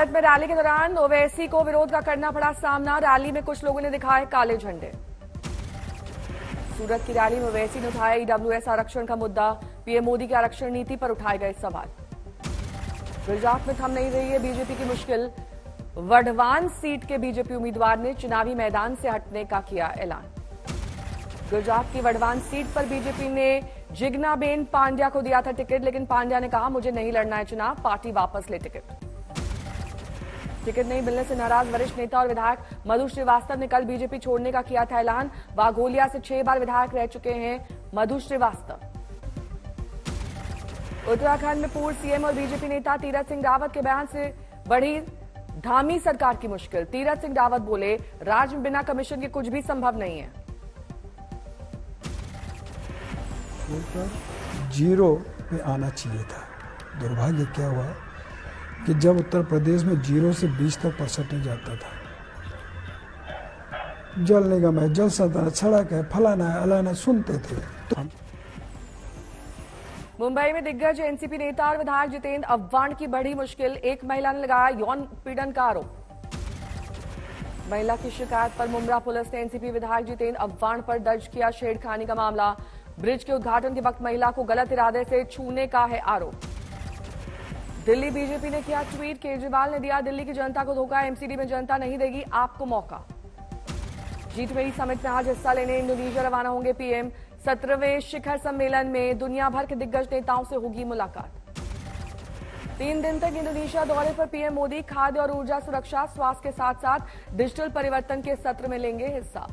सूरत में रैली के दौरान ओवैसी को विरोध का करना पड़ा सामना। रैली में कुछ लोगों ने दिखाए काले झंडे। सूरत की रैली में ओवैसी ने उठाया ईडब्ल्यूएस आरक्षण का मुद्दा। पीएम मोदी की आरक्षण नीति पर उठाए गए सवाल। गुजरात में थम नहीं रही है बीजेपी की मुश्किल। वढ़वान सीट के बीजेपी उम्मीदवार ने चुनावी मैदान से हटने का किया ऐलान। गुजरात की वढ़वान सीट पर बीजेपी ने जिग्नाबेन पांड्या को दिया था टिकट, लेकिन पांड्या ने कहा मुझे नहीं लड़ना है चुनाव, पार्टी वापस ले टिकट नहीं मिलने से नाराज वरिष्ठ नेता और विधायक मधु श्रीवास्तव ने कल बीजेपी छोड़ने का किया था ऐलान। वाघोलिया से 6 बार विधायक रह चुके हैं मधु श्रीवास्तव। उत्तराखंड में पूर्व सीएम और बीजेपी नेता तीरथ सिंह रावत के बयान से बढ़ी धामी सरकार की मुश्किल। तीरथ सिंह रावत बोले राज्य में बिना कमीशन के कुछ भी संभव नहीं है। जीरो में आना चाहिए था। दुर्भाग्य क्या हुआ कि जब उत्तर प्रदेश में 0 से 20 तक परसेंटेज आता था, जल निगम है, जल संसाधन, सड़क है, फलाना है, अलाना सुनते थे। तो मुंबई में दिग्गज एनसीपी नेता और विधायक जितेंद्र अव्वाण की बढ़ी मुश्किल। एक महिला ने लगाया यौन पीड़न का आरोप। महिला की शिकायत पर मुंब्रा पुलिस ने एनसीपी विधायक जितेंद्र अव्वाण पर दर्ज किया छेड़खानी का मामला। ब्रिज के उद्घाटन के वक्त महिला को गलत इरादे से छूने का है आरोप। दिल्ली बीजेपी ने किया ट्वीट। केजरीवाल ने दिया दिल्ली की जनता को धोखा, एमसीडी में जनता नहीं देगी आपको मौका। G20 समिट में आज हिस्सा लेने इंडोनेशिया रवाना होंगे पीएम। 17वें शिखर सम्मेलन में दुनिया भर के दिग्गज नेताओं से होगी मुलाकात। 3 दिन तक इंडोनेशिया दौरे पर पीएम मोदी खाद्य और ऊर्जा सुरक्षा, स्वास्थ्य के साथ साथ डिजिटल परिवर्तन के सत्र में लेंगे हिस्सा।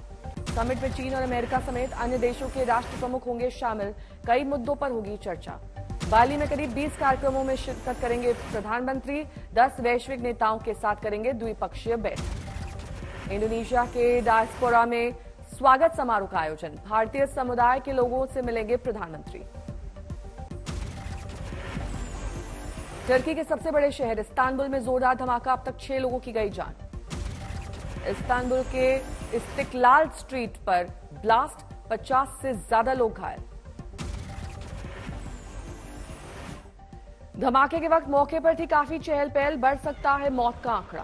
समिट में चीन और अमेरिका समेत अन्य देशों के राष्ट्र प्रमुख होंगे शामिल। कई मुद्दों पर होगी चर्चा। बाली में करीब 20 कार्यक्रमों में शिरकत करेंगे प्रधानमंत्री। 10 वैश्विक नेताओं के साथ करेंगे द्विपक्षीय बैठक। इंडोनेशिया के डायस्पोरा में स्वागत समारोह का आयोजन। भारतीय समुदाय के लोगों से मिलेंगे प्रधानमंत्री। टर्की के सबसे बड़े शहर इस्तांबुल में जोरदार धमाका, अब तक 6 लोगों की गई जान। इस्तांबुल के इस्तिकलाल स्ट्रीट पर ब्लास्ट, 50 से ज्यादा लोग घायल। धमाके के वक्त मौके पर थी काफी चहल पहल, बढ़ सकता है मौत का आंकड़ा।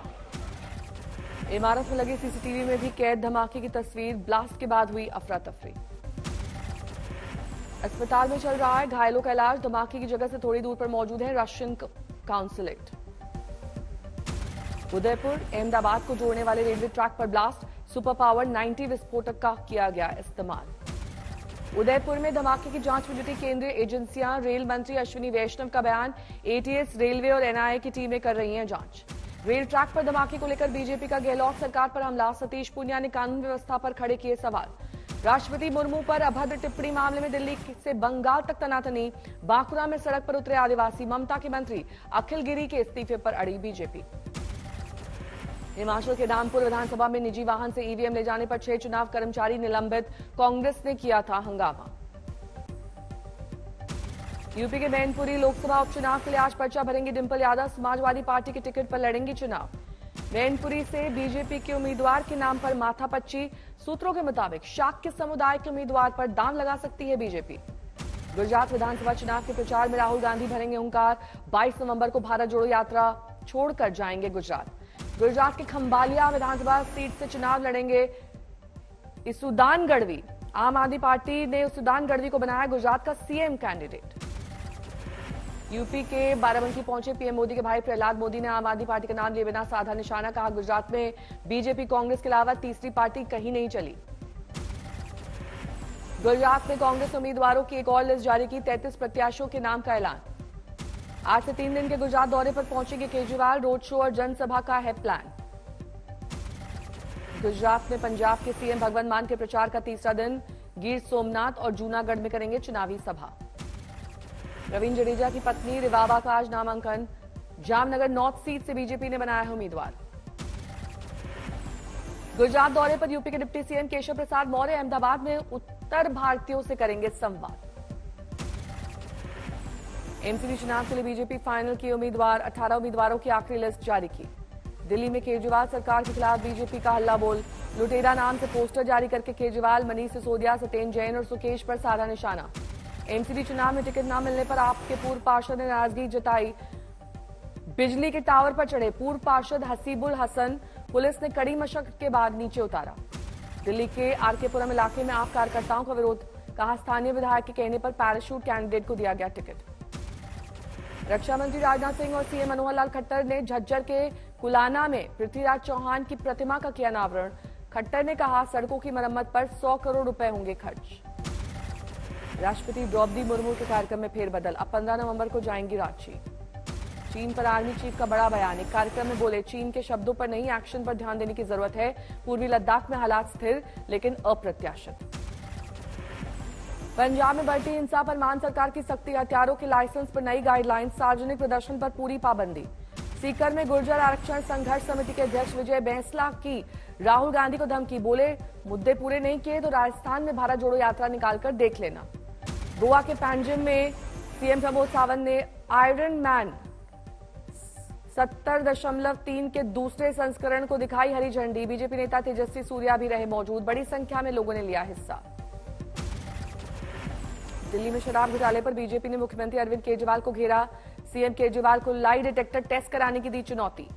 इमारत में लगे सीसीटीवी में भी कैद धमाके की तस्वीर। ब्लास्ट के बाद हुई अफरा तफरी। अस्पताल में चल रहा है घायलों का इलाज। धमाके की जगह से थोड़ी दूर पर मौजूद है रशियन काउंसुलेट। उदयपुर अहमदाबाद को जोड़ने वाले रेलवे ट्रैक पर ब्लास्ट, सुपर पावर 90 विस्फोटक का किया गया इस्तेमाल। उदयपुर में धमाके की जांच में जुटी केंद्रीय एजेंसियां। रेल मंत्री अश्विनी वैष्णव का बयान, एटीएस, रेलवे और एनआईए की टीमें कर रही हैं जांच। रेल ट्रैक पर धमाके को लेकर बीजेपी का गहलोत सरकार पर हमला। सतीश पूनिया ने कानून व्यवस्था पर खड़े किए सवाल। राष्ट्रपति मुर्मू पर अभद्र टिप्पणी मामले में दिल्ली से बंगाल तक तनातनी। बांकुरा में सड़क पर उतरे आदिवासी। ममता के मंत्री अखिल गिरी के इस्तीफे पर अड़ी बीजेपी। हिमाचल के रामपुर विधानसभा में निजी वाहन से ईवीएम ले जाने पर 6 चुनाव कर्मचारी निलंबित। कांग्रेस ने किया था हंगामा। यूपी के मैनपुरी लोकसभा उपचुनाव के लिए आज पर्चा भरेंगी डिंपल यादव। समाजवादी पार्टी के टिकट पर लड़ेंगी चुनाव। मैनपुरी से बीजेपी के उम्मीदवार के नाम पर माथापच्ची। सूत्रों के मुताबिक शाक्य समुदाय के उम्मीदवार पर दांव लगा सकती है बीजेपी। गुजरात विधानसभा चुनाव के प्रचार में राहुल गांधी भरेंगे हुंकार। 22 नवंबर को भारत जोड़ो यात्रा छोड़कर जाएंगे गुजरात। गुजरात के खंबालिया विधानसभा सीट से चुनाव लड़ेंगे इसुदान गढ़वी। आम आदमी पार्टी ने इसुदान गढ़वी को बनाया गुजरात का सीएम कैंडिडेट। यूपी के बाराबंकी पहुंचे पीएम मोदी के भाई प्रहलाद मोदी ने आम आदमी पार्टी का नाम लिए बिना साधा निशाना। कहा गुजरात में बीजेपी कांग्रेस के अलावा तीसरी पार्टी कहीं नहीं चली। गुजरात में कांग्रेस उम्मीदवारों की एक और लिस्ट जारी की। 33 प्रत्याशियों के नाम का ऐलान। आज से 3 दिन के गुजरात दौरे पर पहुंचेंगे केजरीवाल। रोड शो और जनसभा का है प्लान। गुजरात में पंजाब के सीएम भगवंत मान के प्रचार का तीसरा दिन। गिर सोमनाथ और जूनागढ़ में करेंगे चुनावी सभा। रवींद्र जडेजा की पत्नी रिवाबा का आज नामांकन। जामनगर नॉर्थ सीट से बीजेपी ने बनाया है उम्मीदवार। गुजरात दौरे पर यूपी के डिप्टी सीएम केशव प्रसाद मौर्य अहमदाबाद में उत्तर भारतीयों से करेंगे संवाद। एमसीडी चुनाव के लिए बीजेपी फाइनल की उम्मीदवार। 18 उम्मीदवारों की आखिरी लिस्ट जारी की। दिल्ली में केजरीवाल सरकार के खिलाफ बीजेपी का हल्ला बोल। लुटेरा नाम से पोस्टर जारी करके केजरीवाल, मनीष सिसोदिया, सत्येंद्र जैन और सुकेश पर साधा निशाना। एमसीडी चुनाव में टिकट न मिलने पर आपके पूर्व पार्षद ने नाराजगी जताई। बिजली के टावर पर चढ़े पूर्व पार्षद हसीबुल हसन, पुलिस ने कड़ी मशक्कत के बाद नीचे उतारा। दिल्ली के आरकेपुरम इलाके में आप कार्यकर्ताओं का विरोध, कहा स्थानीय विधायक के कहने पर पैराशूट कैंडिडेट को दिया गया टिकट। रक्षा मंत्री राजनाथ सिंह और सीएम मनोहर लाल खट्टर ने झज्जर के कुलाना में पृथ्वीराज चौहान की प्रतिमा का किया अनावरण। खट्टर ने कहा सड़कों की मरम्मत पर 100 करोड़ रुपए होंगे खर्च। राष्ट्रपति द्रौपदी मुर्मू के कार्यक्रम में फेरबदल, अब 15 नवंबर को जाएंगी रांची। चीन पर आर्मी चीफ का बड़ा बयान, एक कार्यक्रम में बोले चीन के शब्दों पर नहीं, एक्शन पर ध्यान देने की जरूरत है। पूर्वी लद्दाख में हालात स्थिर लेकिन अप्रत्याशित। पंजाब में बढ़ती हिंसा पर मान सरकार की सख्ती, हथियारों के लाइसेंस पर नई गाइडलाइन, सार्वजनिक प्रदर्शन पर पूरी पाबंदी। सीकर में गुर्जर आरक्षण संघर्ष समिति के अध्यक्ष विजय बैंसला की राहुल गांधी को धमकी, बोले मुद्दे पूरे नहीं किए तो राजस्थान में भारत जोड़ो यात्रा निकालकर देख लेना। गोवा के पैंजिम में सीएम प्रमोद सावंत ने आयरन मैन 70.3 के दूसरे संस्करण को दिखाई हरी झंडी। बीजेपी नेता तेजस्वी सूर्या भी रहे मौजूद, बड़ी संख्या में लोगों ने लिया हिस्सा। दिल्ली में शराब घोटाले पर बीजेपी ने मुख्यमंत्री अरविंद केजरीवाल को घेरा। सीएम केजरीवाल को लाई डिटेक्टर टेस्ट कराने की दी चुनौती।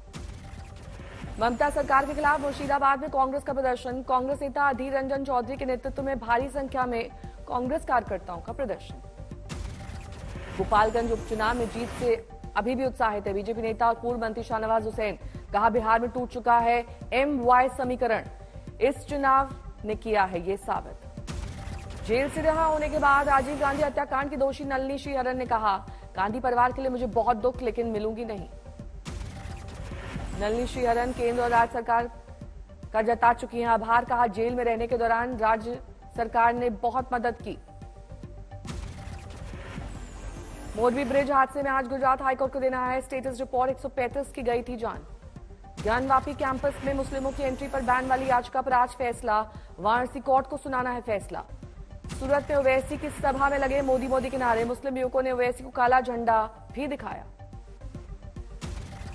ममता सरकार के खिलाफ मुर्शिदाबाद में कांग्रेस का प्रदर्शन, कांग्रेस नेता अधीर रंजन चौधरी के नेतृत्व में भारी संख्या में कांग्रेस कार्यकर्ताओं का प्रदर्शन। गोपालगंज उपचुनाव में जीत से अभी भी उत्साहित है बीजेपी नेता और पूर्व मंत्री शाहनवाज हुसैन, कहा बिहार में टूट चुका है MY समीकरण, इस चुनाव ने किया है ये साबित। जेल से रिहा होने के बाद राजीव गांधी हत्याकांड की दोषी नलिनी श्रीहरन ने कहा गांधी परिवार के लिए मुझे बहुत दुख, लेकिन मिलूंगी नहीं। नलिनी श्रीहरन केंद्र और राज्य सरकार का जता चुकी हैं आभार, कहा जेल में रहने के दौरान राज्य सरकार ने बहुत मदद की। मोरबी ब्रिज हादसे में आज गुजरात हाईकोर्ट को देना है स्टेटस रिपोर्ट, 135 की गई थी जान। ज्ञानवापी कैंपस में मुस्लिमों की एंट्री पर बैन वाली याचिका पर आज फैसला, वाराणसी कोर्ट को सुनाना है फैसला। सूरत में ओवैसी की सभा में लगे मोदी मोदी के नारे, मुस्लिम युवकों ने ओवैसी को काला झंडा भी दिखाया।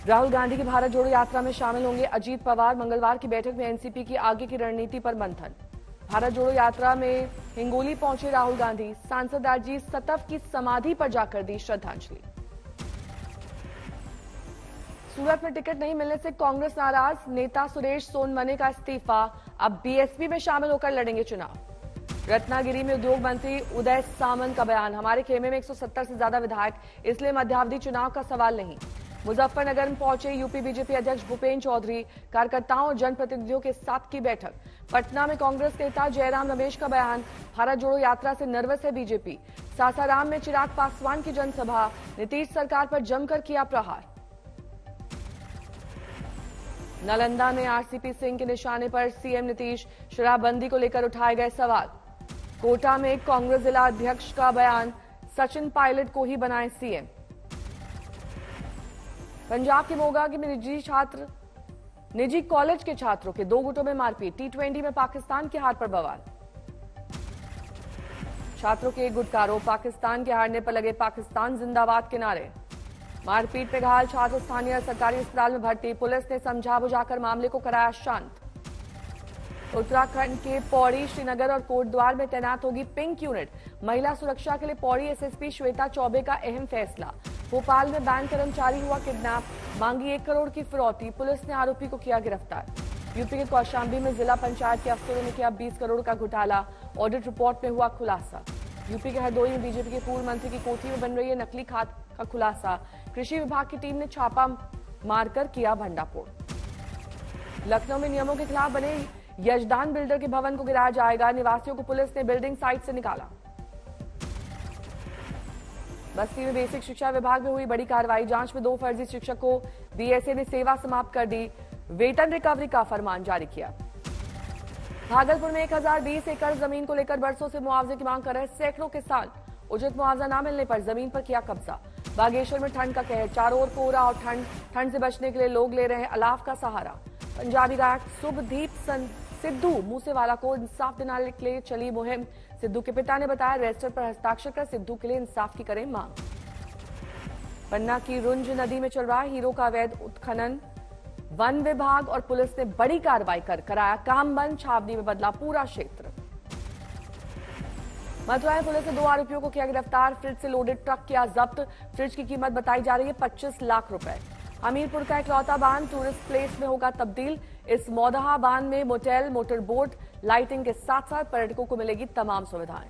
राहुल गांधी की भारत जोड़ो यात्रा में शामिल होंगे अजीत पवार, मंगलवार की बैठक में एनसीपी की आगे की रणनीति पर मंथन। भारत जोड़ो यात्रा में हिंगोली पहुंचे राहुल गांधी, सांसद राजीव सतफ की समाधि पर जाकर दी श्रद्धांजलि। सूरत में टिकट नहीं मिलने से कांग्रेस नाराज, नेता सुरेश सोनमने का इस्तीफा, अब बीएसपी में शामिल होकर लड़ेंगे चुनाव। रत्नागिरी में उद्योग मंत्री उदय सामंत का बयान, हमारे खेमे में 170 से ज्यादा विधायक, इसलिए मध्यावधि चुनाव का सवाल नहीं। मुजफ्फरनगर में पहुंचे यूपी बीजेपी अध्यक्ष भूपेन्द्र चौधरी, कार्यकर्ताओं और जनप्रतिनिधियों के साथ की बैठक। पटना में कांग्रेस नेता जयराम रमेश का बयान, भारत जोड़ो यात्रा से नर्वस है बीजेपी। सासाराम में चिराग पासवान की जनसभा, नीतीश सरकार पर जमकर किया प्रहार। नालंदा में आरसीपी सिंह के निशाने पर सीएम नीतीश, शराबबंदी को लेकर उठाए गए सवाल। कोटा में कांग्रेस जिला अध्यक्ष का बयान, सचिन पायलट को ही बनाए सीएम। पंजाब के मोगा में निजी कॉलेज के छात्रों के 2 गुटों में मारपीट, T20 में पाकिस्तान के हार पर बवाल। छात्रों के एक गुट का आरोप, पाकिस्तान के हारने पर लगे पाकिस्तान जिंदाबाद के नारे। मारपीट में घायल छात्र स्थानीय सरकारी अस्पताल में भर्ती, पुलिस ने समझा बुझाकर मामले को कराया शांत। उत्तराखंड के पौड़ी, श्रीनगर और कोटद्वार में तैनात होगी पिंक यूनिट, महिला सुरक्षा के लिए पौड़ी एसएसपी श्वेता चौबे का अहम फैसला। भोपाल में बैंक कर्मचारी हुआ किडनैप, मांगी 1 करोड़ की फिरौती, पुलिस ने आरोपी को किया गिरफ्तार। यूपी के कौशाम्बी में जिला पंचायत के अफसरों ने किया 20 करोड़ का घोटाला, ऑडिट रिपोर्ट में हुआ खुलासा। यूपी के हरदोई में बीजेपी के पूर्व मंत्री की कोठी में बन रही है नकली खाद का खुलासा, कृषि विभाग की टीम ने छापा मारकर किया भंडाफोड़। लखनऊ में नियमों के खिलाफ बने यजदान बिल्डर के भवन को गिराया जाएगा, निवासियों को पुलिस ने बिल्डिंग साइट से निकाला। बस्ती में बेसिक शिक्षा विभाग में हुई बड़ी कार्रवाई, जांच में 2 फर्जी शिक्षकों, बीएसए ने सेवा समाप्त कर दी, वेतन रिकवरी का फरमान जारी किया। भागलपुर में 1020 एकड़ जमीन को लेकर बरसों से मुआवजे की मांग कर रहे सैकड़ों किसान, उचित मुआवजा न मिलने पर जमीन पर किया कब्जा। बागेश्वर में ठंड का कहर, चारों ओर कोहरा और ठंड से बचने के लिए लोग ले रहे हैं अलाव का सहारा। पंजाबी गायक शुभदीप सिद्धू मूसेवाला को इंसाफ दिलाने के लिए चली मुहिम, सिद्धू के पिता ने बताया रजिस्टर पर हस्ताक्षर कर सिद्धू के लिए इंसाफ की करें मांग। पन्ना की रुंज नदी में चल रहा हीरो का अवैध उत्खनन, वन विभाग और पुलिस ने बड़ी कार्रवाई कर कराया काम बंद, छावनी में बदला पूरा क्षेत्र। मथुरा में पुलिस ने 2 आरोपियों को किया गिरफ्तार, फ्रिज से लोडेड ट्रक किया जब्त, फ्रिज की कीमत बताई जा रही है 25 लाख रुपए। हमीरपुर का इकलौता बांध टूरिस्ट प्लेस में होगा तब्दील। इस मौदहा बांध में मोटेल, मोटर बोट, लाइटिंग के साथ साथ पर्यटकों को मिलेगी तमाम सुविधाएं।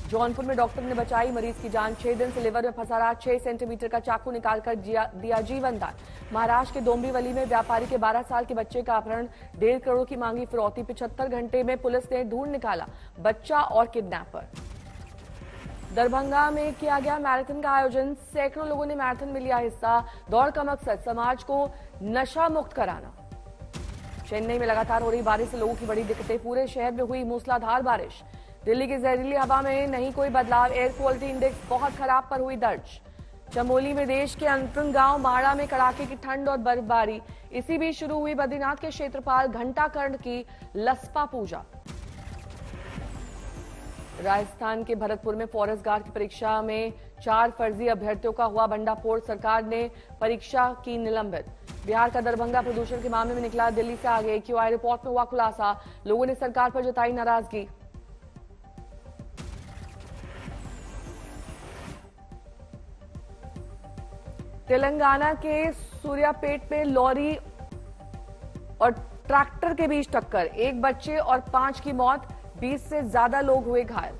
जौनपुर में डॉक्टर ने बचाई मरीज की जान। 6 दिन से लिवर में फंसा रहा 6 सेंटीमीटर का चाकू निकालकर दिया जीवन दान। महाराष्ट्र के डोंबिवली में व्यापारी के 12 साल के बच्चे का अपहरण, 1.5 करोड़ की मांगी फिरौती। 75 घंटे में पुलिस ने ढूंढ निकाला बच्चा और किडनैपर। दरभंगा में किया गया मैराथन का आयोजन। सैकड़ों लोगों ने मैराथन में लिया हिस्सा। दौड़ का मकसद समाज को नशा मुक्त कराना। चेन्नई में लगातार हो रही बारिश से लोगों की बड़ी दिक्कतें। पूरे शहर में हुई मूसलाधार बारिश। दिल्ली की जहरीली हवा में नहीं कोई बदलाव। एयर क्वालिटी इंडेक्स बहुत खराब पर हुई दर्ज। चमोली में देश के अंतरंग गांव माड़ा में कड़ाके की ठंड और बर्फबारी। इसी बीच शुरू हुई बद्रीनाथ के क्षेत्रपाल घंटाकर्ण की लसपा पूजा। राजस्थान के भरतपुर में फॉरेस्ट गार्ड की परीक्षा में 4 फर्जी अभ्यर्थियों का हुआ भंडाफोड़। सरकार ने परीक्षा की निलंबित। बिहार का दरभंगा प्रदूषण के मामले में निकला दिल्ली से आगे। क्यूआई रिपोर्ट में हुआ खुलासा। लोगों ने सरकार पर जताई नाराजगी। तेलंगाना के सूर्यापेट में लॉरी और ट्रैक्टर के बीच टक्कर। 1 बच्चे और 5 की मौत, 20 से ज्यादा लोग हुए घायल।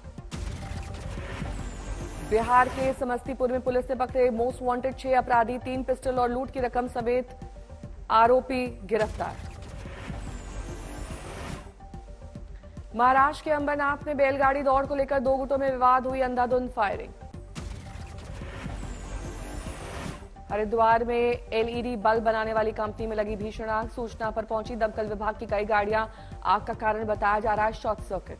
बिहार के समस्तीपुर में पुलिस ने पकड़े मोस्ट वांटेड 6 अपराधी। 3 पिस्टल और लूट की रकम समेत आरोपी गिरफ्तार। महाराष्ट्र के अंबरनाथ में बैलगाड़ी दौड़ को लेकर 2 गुटों में विवाद, हुई अंधाधुंध फायरिंग। हरिद्वार में एलईडी बल्ब बनाने वाली कंपनी में लगी भीषण आग। सूचना पर पहुंची दमकल विभाग की कई गाड़ियां। आग का कारण बताया जा रहा है शॉर्ट सर्किट।